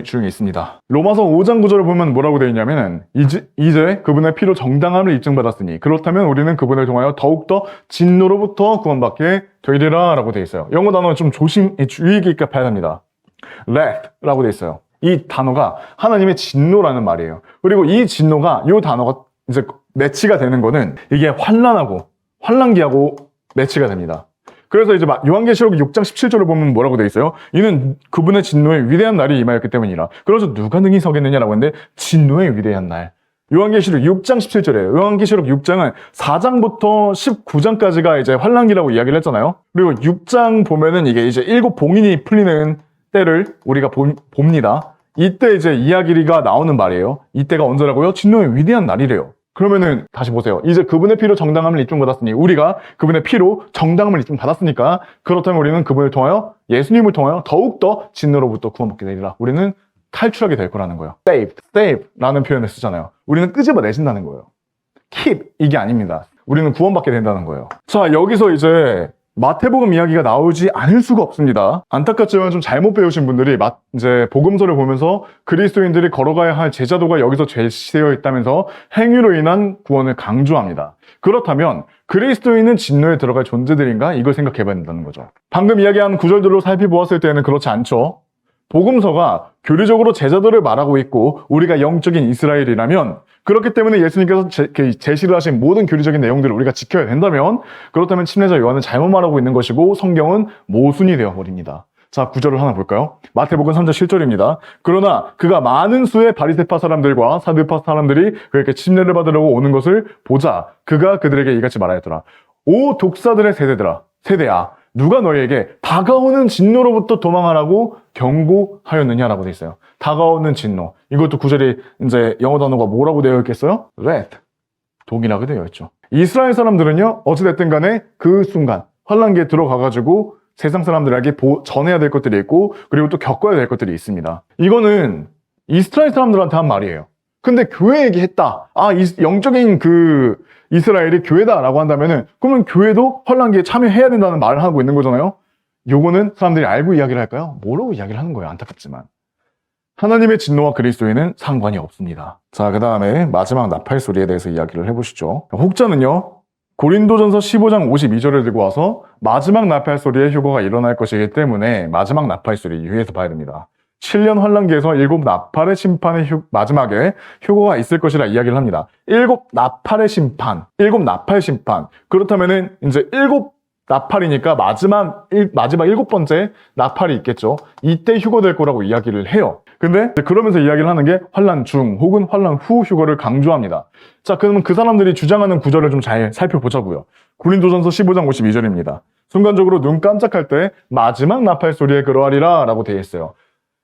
중에 있습니다. 로마서 5장 9절을 보면 뭐라고 되어 있냐면 이제 그분의 피로 정당함을 입증받았으니 그렇다면 우리는 그분을 통하여 더욱더 진노로부터 구원받게 되리라 라고 되어 있어요. 영어 단어 좀 주의 깊게 봐야 합니다. wrath라고 되어 있어요. 이 단어가 하나님의 진노라는 말이에요. 그리고 이 진노가 이 단어가 이제 매치가 되는 거는 이게 환난기하고 매치가 됩니다. 그래서 이제 요한계시록 6장 17절을 보면 뭐라고 되어 있어요? 이는 그분의 진노의 위대한 날이 임하였기 때문이라. 그래서 누가 능히 서겠느냐라고 했는데 진노의 위대한 날. 요한계시록 6장 17절이에요. 요한계시록 6장은 4장부터 19장까지가 이제 환난기라고 이야기를 했잖아요. 그리고 6장 보면은 이게 이제 7봉인이 풀리는 때를 우리가 봅니다. 이때 이제 이야기가 나오는 말이에요. 이때가 언제라고요? 진노의 위대한 날이래요. 그러면은 다시 보세요. 이제 그분의 피로 정당함을 입증받았으니 우리가 그분의 피로 정당함을 입증받았으니까 그렇다면 우리는 그분을 통하여 예수님을 통하여 더욱더 진노로부터 구원받게 되리라. 우리는 탈출하게 될 거라는 거예요. save라는 표현을 쓰잖아요. 우리는 끄집어내신다는 거예요. keep 이게 아닙니다. 우리는 구원받게 된다는 거예요. 자, 여기서 이제 마태복음 이야기가 나오지 않을 수가 없습니다. 안타깝지만 좀 잘못 배우신 분들이 이제 복음서를 보면서 그리스도인들이 걸어가야 할 제자도가 여기서 제시되어 있다면서 행위로 인한 구원을 강조합니다. 그렇다면 그리스도인은 진노에 들어갈 존재들인가? 이걸 생각해봐야 된다는 거죠. 방금 이야기한 구절들로 살펴보았을 때는 그렇지 않죠. 복음서가 교리적으로 제자도를 말하고 있고 우리가 영적인 이스라엘이라면 그렇기 때문에 예수님께서 제시를 하신 모든 교리적인 내용들을 우리가 지켜야 된다면 그렇다면 침례자 요한은 잘못 말하고 있는 것이고 성경은 모순이 되어버립니다. 자, 구절을 하나 볼까요? 마태복음 3장 7절입니다. 그러나 그가 많은 수의 바리새파 사람들과 사두파 사람들이 그에게 침례를 받으려고 오는 것을 보자 그가 그들에게 이같이 말하였더라. 오 독사들의 세대야 누가 너희에게 다가오는 진노로부터 도망하라고 경고하였느냐라고 되어 있어요. 다가오는 진노. 이것도 구절이 이제 영어 단어가 뭐라고 되어 있겠어요? wrath. 독이라고 되어 있죠. 이스라엘 사람들은요, 어찌됐든 간에 그 순간 환란기에 들어가가지고 세상 사람들에게 전해야 될 것들이 있고, 그리고 또 겪어야 될 것들이 있습니다. 이거는 이스라엘 사람들한테 한 말이에요. 근데 교회에게 했다. 영적인 이스라엘이 교회다라고 한다면은, 그러면 교회도 환란기에 참여해야 된다는 말을 하고 있는 거잖아요? 요거는 사람들이 알고 이야기를 할까요? 모르고 이야기를 하는 거예요. 안타깝지만. 하나님의 진노와 그리스도에는 상관이 없습니다. 자, 그 다음에 마지막 나팔 소리에 대해서 이야기를 해보시죠. 혹자는요, 고린도전서 15장 52절을 들고 와서 마지막 나팔 소리에 휴거가 일어날 것이기 때문에 마지막 나팔 소리 유의해서 봐야 됩니다. 7년 환란기에서 7 나팔의 심판의 마지막에 휴거가 있을 것이라 이야기를 합니다. 7 나팔의 심판, 7 나팔 심판. 그렇다면은 이제 7 나팔이니까 마지막 7번째 나팔이 있겠죠. 이때 휴거될 거라고 이야기를 해요. 근데 그러면서 이야기를 하는 게 환란 중 혹은 환란 후 휴거를 강조합니다. 자, 그러면 그 사람들이 주장하는 구절을 좀 잘 살펴보자고요. 고린도전서 15장 52절입니다. 순간적으로 눈 깜짝할 때 마지막 나팔 소리에 그러하리라 라고 되어 있어요.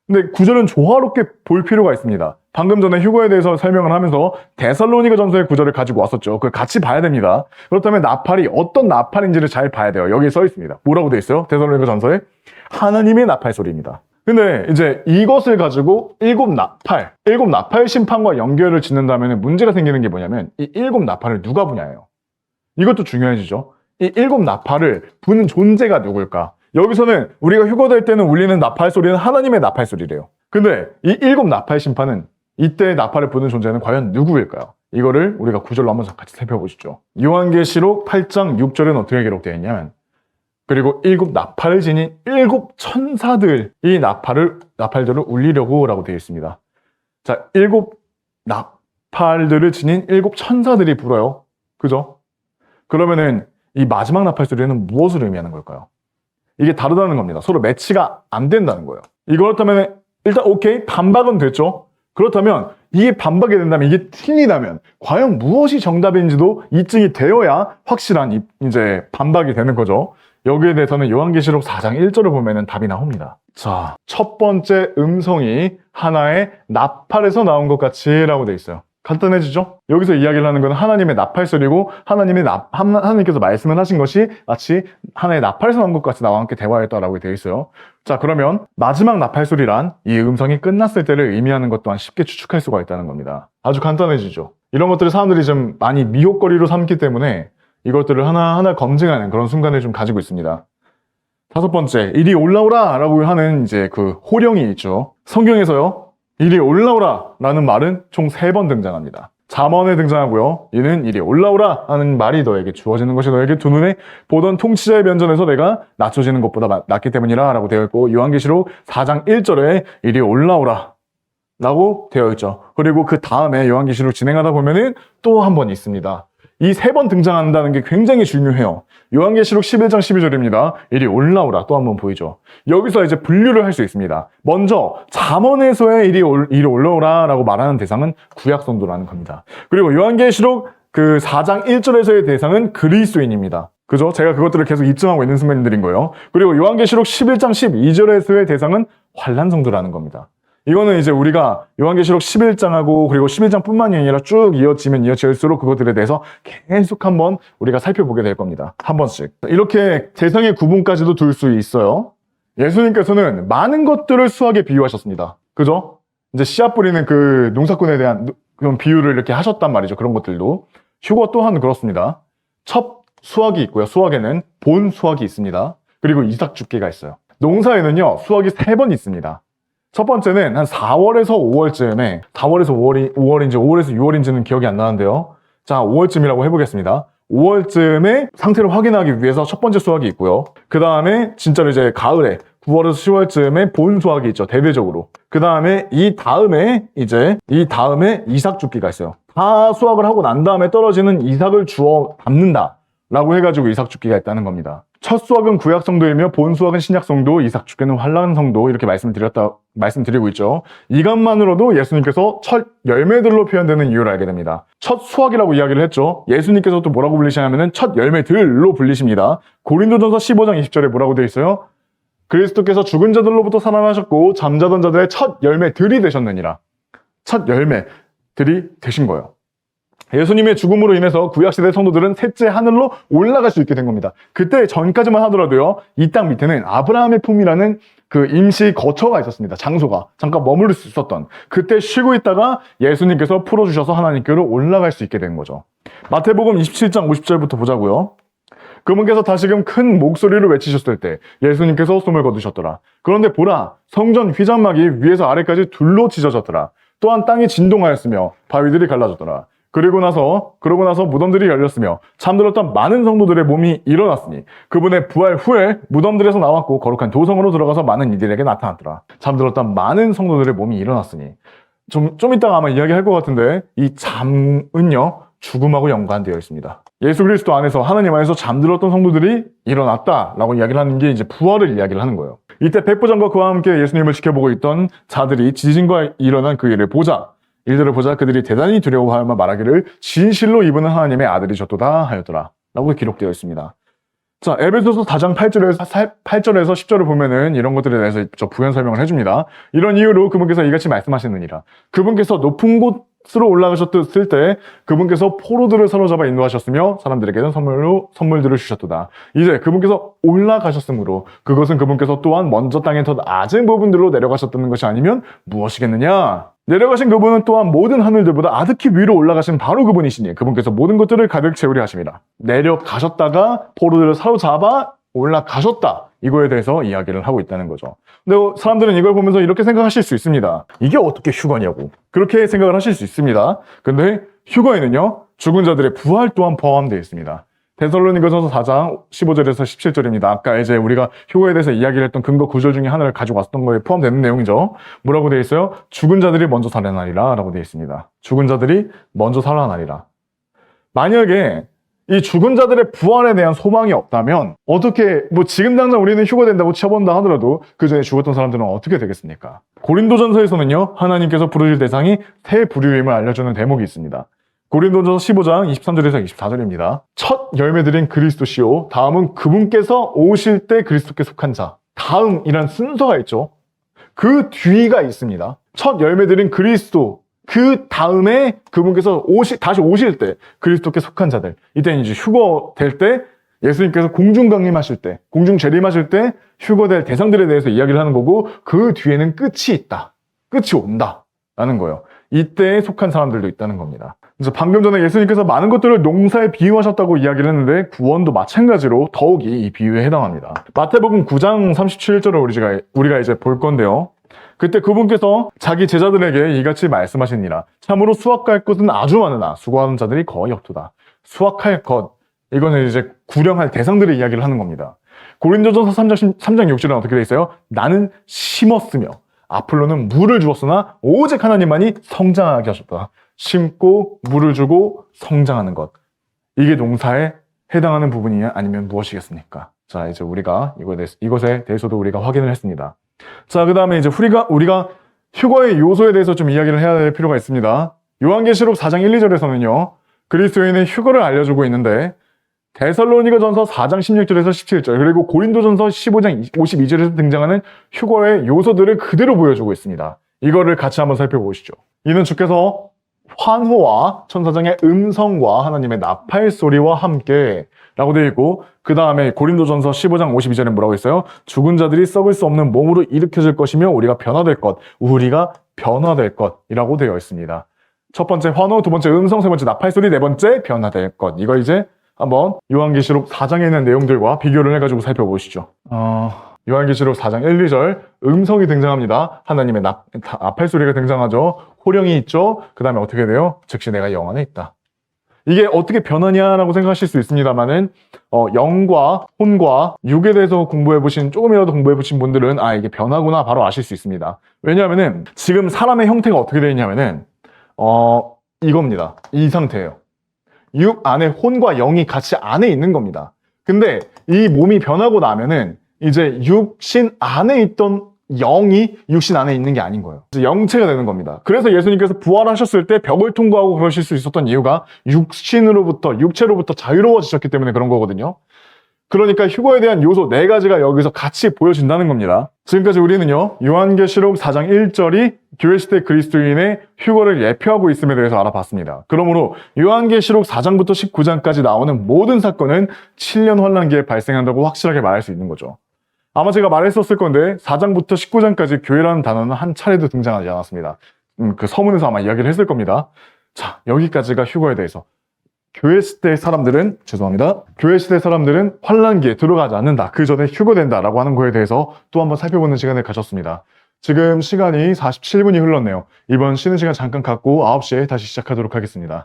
근데 구절은 조화롭게 볼 필요가 있습니다. 방금 전에 휴거에 대해서 설명을 하면서 데살로니가 전서의 구절을 가지고 왔었죠. 그걸 같이 봐야 됩니다. 그렇다면 나팔이 어떤 나팔인지를 잘 봐야 돼요. 여기에 써 있습니다. 뭐라고 되어 있어요? 데살로니가 전서에 하나님의 나팔 소리입니다. 근데 이제 이것을 가지고 7 나팔 심판과 연결을 짓는다면 문제가 생기는 게 뭐냐면 이 7 나팔을 누가 부냐예요. 이것도 중요해지죠. 이 7 나팔을 부는 존재가 누굴까? 여기서는 우리가 휴거될 때는 울리는 나팔 소리는 하나님의 나팔 소리래요. 근데 이 7 나팔 심판은 이때 나팔을 부는 존재는 과연 누구일까요? 이거를 우리가 구절로 한번 같이 살펴보시죠. 요한계시록 8장 6절은 어떻게 기록되어 있냐면 그리고 7 나팔을 지닌 7 천사들 이 나팔들을 울리려고 라고 되어 있습니다. 자, 7 나팔들을 지닌 7 천사들이 불어요. 그죠? 그러면은 이 마지막 나팔 소리는 무엇을 의미하는 걸까요? 이게 다르다는 겁니다. 서로 매치가 안 된다는 거예요. 이렇다면 일단 오케이, 반박은 됐죠. 그렇다면 이게 반박이 된다면, 이게 틀리다면 과연 무엇이 정답인지도 입증이 되어야 확실한 이제 반박이 되는 거죠. 여기에 대해서는 요한계시록 4장 1절을 보면은 답이 나옵니다. 자, 첫 번째 음성이 하나의 나팔에서 나온 것 같이 라고 되어 있어요. 간단해지죠? 여기서 이야기를 하는 건 하나님의 나팔 소리고 하나님께서 말씀을 하신 것이 마치 하나의 나팔에서 나온 것 같이 나와 함께 대화했다라고 되어 있어요. 자, 그러면 마지막 나팔 소리란 이 음성이 끝났을 때를 의미하는 것 또한 쉽게 추측할 수가 있다는 겁니다. 아주 간단해지죠? 이런 것들을 사람들이 좀 많이 미혹거리로 삼기 때문에 이것들을 하나하나 검증하는 그런 순간을 좀 가지고 있습니다. 다섯 번째, 이리 올라오라 라고 하는 이제 그 호령이 있죠. 성경에서요, 이리 올라오라 라는 말은 총 3번 등장합니다. 잠언에 등장하고요. 이는 이리 올라오라 하는 말이 너에게 주어지는 것이 너에게 두 눈에 보던 통치자의 면전에서 내가 낮춰지는 것보다 낫기 때문이라 라고 되어 있고, 요한계시록 4장 1절에 이리 올라오라 라고 되어 있죠. 그리고 그 다음에 요한계시록 진행하다 보면은 또 한 번 있습니다. 이 3번 등장한다는 게 굉장히 중요해요. 요한계시록 11장 12절입니다. 이리 올라오라 또 한 번 보이죠. 여기서 이제 분류를 할 수 있습니다. 먼저 잠언에서의 이리 올라오라 라고 말하는 대상은 구약성도라는 겁니다. 그리고 요한계시록 그 4장 1절에서의 대상은 그리스도인입니다. 그죠? 제가 그것들을 계속 입증하고 있는 순간들인 거예요. 그리고 요한계시록 11장 12절에서의 대상은 환난성도라는 겁니다. 이거는 이제 우리가 요한계시록 11장하고 그리고 11장뿐만이 아니라 쭉 이어지면 이어질수록 그것들에 대해서 계속 한번 우리가 살펴보게 될 겁니다. 한 번씩. 이렇게 대상의 구분까지도 둘 수 있어요. 예수님께서는 많은 것들을 수학에 비유하셨습니다. 그죠? 이제 씨앗 뿌리는 그 농사꾼에 대한 그런 비유를 이렇게 하셨단 말이죠. 그런 것들도. 휴거 또한 그렇습니다. 첫 수확이 있고요. 수확에는 본 수확이 있습니다. 그리고 이삭 줍기가 있어요. 농사에는요, 수확이 3번 있습니다. 첫 번째는 한 4월에서 5월쯤에, 4월에서 5월인지 6월인지는 기억이 안 나는데요. 자, 5월쯤이라고 해보겠습니다. 5월쯤에 상태를 확인하기 위해서 첫 번째 수확이 있고요. 그 다음에 진짜로 이제 가을에 9월에서 10월쯤에 본 수확이 있죠. 대대적으로. 그 다음에 이 다음에 이삭 줍기가 있어요. 다 수확을 하고 난 다음에 떨어지는 이삭을 주워 담는다 라고 해가지고 이삭 줍기가 있다는 겁니다. 첫 수확은 구약 성도이며 본 수확은 신약 성도, 이삭 줍기는 환란 성도 이렇게 말씀드리고 있죠. 이것만으로도 예수님께서 첫 열매들로 표현되는 이유를 알게 됩니다. 첫 수확이라고 이야기를 했죠. 예수님께서 또 뭐라고 불리시냐면은 첫 열매들로 불리십니다. 고린도전서 15장 20절에 뭐라고 되어 있어요? 그리스도께서 죽은 자들로부터 살아나셨고 잠자던 자들의 첫 열매들이 되셨느니라. 첫 열매들이 되신 거예요. 예수님의 죽음으로 인해서 구약시대 성도들은 셋째 하늘로 올라갈 수 있게 된 겁니다. 그때 전까지만 하더라도요, 이 땅 밑에는 아브라함의 품이라는 그 임시 거처가 있었습니다. 장소가. 잠깐 머무를 수 있었던. 그때 쉬고 있다가 예수님께서 풀어주셔서 하나님께로 올라갈 수 있게 된 거죠. 마태복음 27장 50절부터 보자고요. 그분께서 다시금 큰 목소리로 외치셨을 때 예수님께서 숨을 거두셨더라. 그런데 보라, 성전 휘장막이 위에서 아래까지 둘로 찢어졌더라. 또한 땅이 진동하였으며 바위들이 갈라졌더라. 그러고 나서 무덤들이 열렸으며 잠들었던 많은 성도들의 몸이 일어났으니 그분의 부활 후에 무덤들에서 나왔고 거룩한 도성으로 들어가서 많은 이들에게 나타났더라. 잠들었던 많은 성도들의 몸이 일어났으니 좀 이따가 아마 이야기할 것 같은데 이 잠은요 죽음하고 연관되어 있습니다. 예수 그리스도 안에서 하나님 안에서 잠들었던 성도들이 일어났다라고 이야기를 하는 게 이제 부활을 이야기를 하는 거예요. 이때 백부장과 그와 함께 예수님을 지켜보고 있던 자들이 지진과 일어난 그 일을 보자 그들이 대단히 두려워하며 말하기를 진실로 이분은 하나님의 아들이셨도다 하였더라 라고 기록되어 있습니다. 자, 에베소서 4장 8절에서 10절을 보면은 이런 것들에 대해서 부연 설명을 해줍니다. 이런 이유로 그분께서 이같이 말씀하시느니라. 그분께서 높은 곳으로 올라가셨을 때 그분께서 포로들을 사로잡아 인도하셨으며 사람들에게는 선물들을 주셨도다. 이제 그분께서 올라가셨으므로 그것은 그분께서 또한 먼저 땅의 더 낮은 부분들로 내려가셨다는 것이 아니면 무엇이겠느냐? 내려가신 그분은 또한 모든 하늘들보다 아득히 위로 올라가신 바로 그분이시니 그분께서 모든 것들을 가득 채우려 하심이라. 내려가셨다가 포로들을 사로잡아 올라가셨다. 이거에 대해서 이야기를 하고 있다는 거죠. 근데 사람들은 이걸 보면서 이렇게 생각하실 수 있습니다. 이게 어떻게 휴거냐고. 그렇게 생각을 하실 수 있습니다. 근데 휴거에는요, 죽은 자들의 부활 또한 포함되어 있습니다. 데살로니가전서 4장 15절에서 17절입니다. 아까 이제 우리가 휴거에 대해서 이야기를 했던 근거 구절 중에 하나를 가지고 왔던 거에 포함되는 내용이죠. 뭐라고 되어 있어요? 죽은 자들이 먼저 살아나리라 라고 되어 있습니다. 죽은 자들이 먼저 살아나리라. 만약에 이 죽은 자들의 부활에 대한 소망이 없다면 어떻게 지금 당장 우리는 휴거된다고 쳐본다 하더라도 그 전에 죽었던 사람들은 어떻게 되겠습니까? 고린도전서에서는요, 하나님께서 부르실 대상이 세 부류임을 알려주는 대목이 있습니다. 고린도전서 15장 23절에서 24절입니다. 첫 열매들인 그리스도시요, 다음은 그분께서 오실 때 그리스도께 속한 자. 다음이란 순서가 있죠. 그 뒤가 있습니다. 첫 열매들인 그리스도, 그 다음에 그분께서 다시 오실 때 그리스도께 속한 자들. 이때는 이제 휴거될 때 예수님께서 공중 강림하실 때, 공중 재림하실 때 휴거될 대상들에 대해서 이야기를 하는 거고 그 뒤에는 끝이 있다. 끝이 온다. 라는 거예요. 이때에 속한 사람들도 있다는 겁니다. 그래서 방금 전에 예수님께서 많은 것들을 농사에 비유하셨다고 이야기를 했는데 구원도 마찬가지로 더욱이 이 비유에 해당합니다. 마태복음 9장 37절을 우리가 이제 볼 건데요. 그때 그분께서 자기 제자들에게 이같이 말씀하시니라. 참으로 수확할 것은 아주 많으나 수고하는 자들이 거의 없도다. 수확할 것, 이거는 이제 구령할 대상들의 이야기를 하는 겁니다. 고린도전서 3장 6절은 어떻게 돼 있어요? 나는 심었으며 아폴로는 물을 주었으나 오직 하나님만이 성장하게 하셨다. 심고 물을 주고 성장하는 것. 이게 농사에 해당하는 부분이냐 아니면 무엇이겠습니까? 자, 이제 우리가 이것에 대해서도 우리가 확인을 했습니다. 자, 그 다음에 이제 우리가 휴거의 요소에 대해서 좀 이야기를 해야 될 필요가 있습니다. 요한계시록 4장 1, 2절에서는요, 그리스도인의 휴거를 알려주고 있는데, 데살로니가전서 4장 16절에서 17절, 그리고 고린도전서 15장 52절에서 등장하는 휴거의 요소들을 그대로 보여주고 있습니다. 이거를 같이 한번 살펴보시죠. 이는 주께서 환호와 천사장의 음성과 하나님의 나팔 소리와 함께 라고 되어 있고, 그 다음에 고린도전서 15장 52절에 뭐라고 있어요? 죽은 자들이 썩을 수 없는 몸으로 일으켜질 것이며 우리가 변화될 것, 우리가 변화될 것이라고 되어 있습니다. 첫 번째 환호, 두 번째 음성, 세 번째 나팔 소리, 네 번째 변화될 것. 이걸 이제 한번 요한계시록 4장에 있는 내용들과 비교를 해가지고 살펴보시죠. 요한계시록 4장 1, 2절 음성이 등장합니다. 하나님의 나팔 소리가 등장하죠. 호령이 있죠. 그 다음에 어떻게 돼요? 즉시 내가 영 안에 있다. 이게 어떻게 변하냐라고 생각하실 수 있습니다만은 영과 혼과 육에 대해서 공부해보신, 조금이라도 공부해보신 분들은 이게 변하구나 바로 아실 수 있습니다. 왜냐하면은 지금 사람의 형태가 어떻게 되어 있냐면은 이겁니다. 이 상태예요. 육 안에 혼과 영이 같이 안에 있는 겁니다. 근데 이 몸이 변하고 나면은 이제 육신 안에 있던 영이 육신 안에 있는 게 아닌 거예요. 이제 영체가 되는 겁니다. 그래서 예수님께서 부활하셨을 때 벽을 통과하고 그러실 수 있었던 이유가 육체로부터 자유로워지셨기 때문에 그런 거거든요. 그러니까 휴거에 대한 요소 4가지가 여기서 같이 보여진다는 겁니다. 지금까지 우리는요, 요한계시록 4장 1절이 교회시대 그리스도인의 휴거를 예표하고 있음에 대해서 알아봤습니다. 그러므로 요한계시록 4장부터 19장까지 나오는 모든 사건은 7년 환란기에 발생한다고 확실하게 말할 수 있는 거죠. 아마 제가 말했었을 건데 4장부터 19장까지 교회라는 단어는 한 차례도 등장하지 않았습니다. 그 서문에서 아마 이야기를 했을 겁니다. 자, 여기까지가 휴거에 대해서. 교회 시대 사람들은 환란기에 들어가지 않는다. 그 전에 휴거된다라고 하는 거에 대해서 또 한번 살펴보는 시간을 가졌습니다. 지금 시간이 47분이 흘렀네요. 이번 쉬는 시간 잠깐 갖고 9시에 다시 시작하도록 하겠습니다.